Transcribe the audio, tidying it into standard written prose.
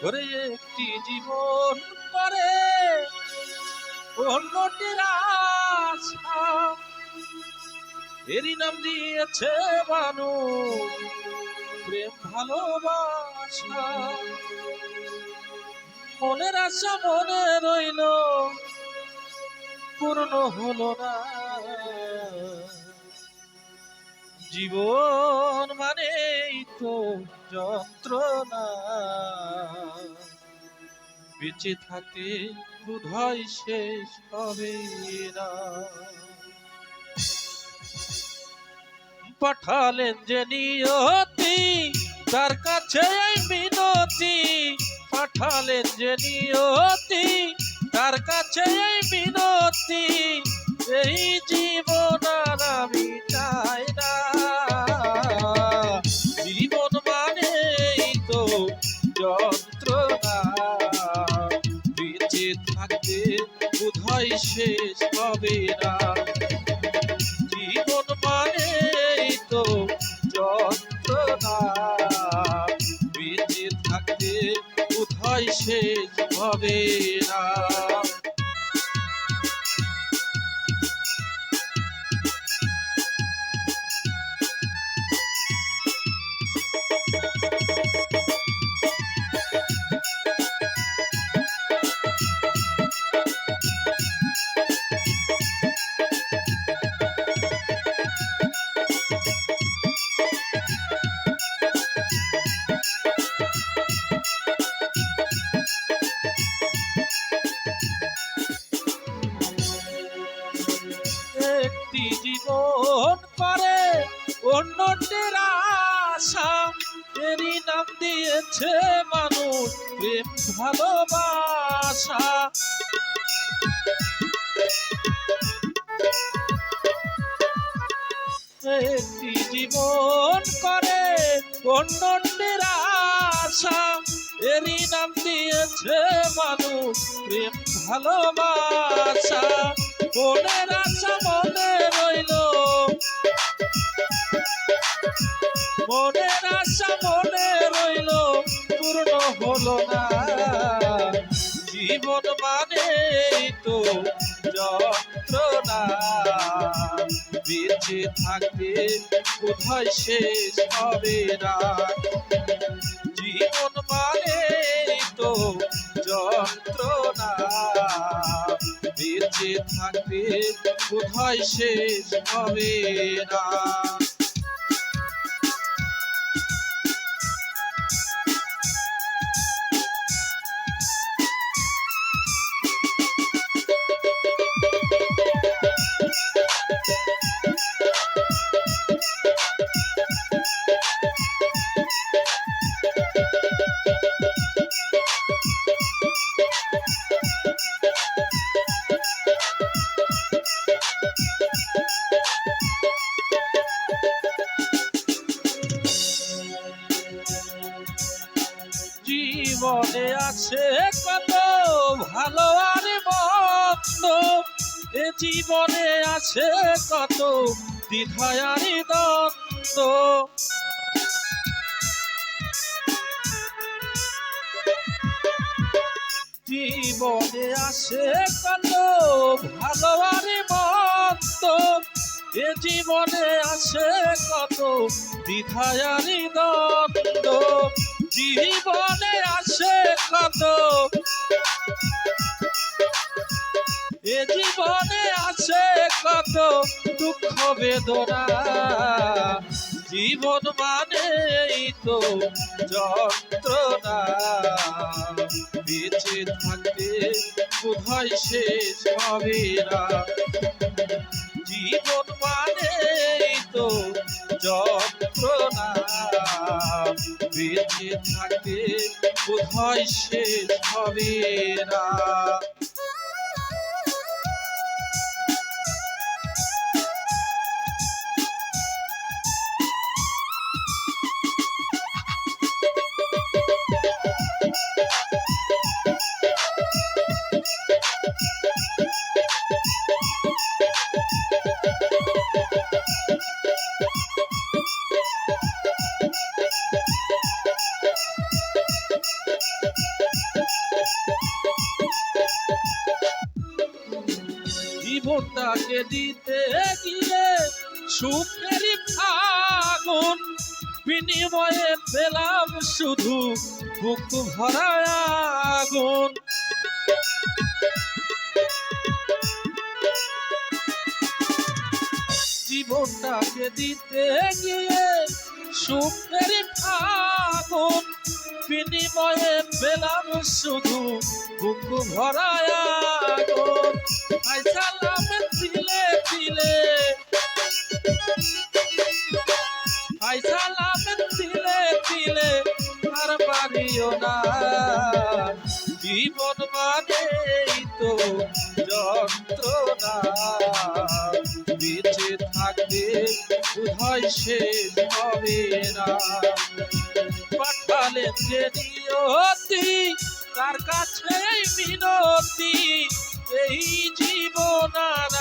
ওরে একটি জীবন করে অন্যটির আশা, এরই নাম দিয়েছে মানুষ প্রেম ভালোবাসা। মনের আশা মনে রইল, পূর্ণ হলো না। জীবন মানেই তো যন্ত্রণা, বেঁচে থাকে বোধহয় শেষ হবে না। পাঠালেন যে নিয়তি, তার কাছে এই মিনতি। পাঠালেন যে নিয়তি, তার কাছে এই মিনতি। এই জীবন আর আমি চাই না। জীবন মানেই তো যন্ত্রণা, বেঁচে থাকতে বোধহয় শেষ হবে না। জীবন মানেই তো যন্ত্রণা, বেঁচে থাকতে বোধহয় শেষ হবে না। একটি জীবন করে অন্যটির আশা, এরই নাম দিয়েছে মানুষ প্রেম ভালোবাসা। একটি জীবন করে অন্যটির আশা, এরই নাম দিয়েছে মানুষ প্রেম ভালোবাসা। মনের আশা মনে রইল, মনের আশা মনে রইল, পূর্ণ হলো না। জীবন মানেই তো যন্ত্রণা, বেঁচে থাকতে বোধহয় শেষ হবে না। জীবন মানেই তো যন্ত্রণা, বেঁচে থাকতে বোধহয় শেষ হবে না। জীবনে আছে কত ভালো আর মন্দ, এ জীবনে আছে কত দ্বিধা আর দ্বন্দ্ব। জীবনে আছে কত ভালো আর মন্দ, এ জীবনে আছে কত দ্বিধা আর দ্বন্দ্ব। জীবনে আছে কত, এ জীবনে আছে কত দুঃখ বেদনা। জীবন মানেই তো যন্ত্রণা, বেঁচে থাকতে বোধহয় শেষ হবে না। জীবন মানেই তো যন্ত্রণা, বেঁচে থাকতে বোধহয় শেষ হবে না। জীবনটাকে দিতে গিয়ে সুখের আগুন, বিনিময়ে পেলাম শুধু বুক ভরা আগুন। জীবনটাকে দিতে গিয়ে সুখের আগুন, বিনিময়ে পেলাম শুধু বুক ভরা আগুন। আই সালাম দিলে দিলে, আই সালাম দিলে দিলে আর পারিও না। জীবন মানেই তো যন্ত্রণা, বেঁচে থাকতে বোধহয় শেষ হবে না। পাঠালেন যে নিয়তি, তার কাছে মিনতি, এই জীবন আর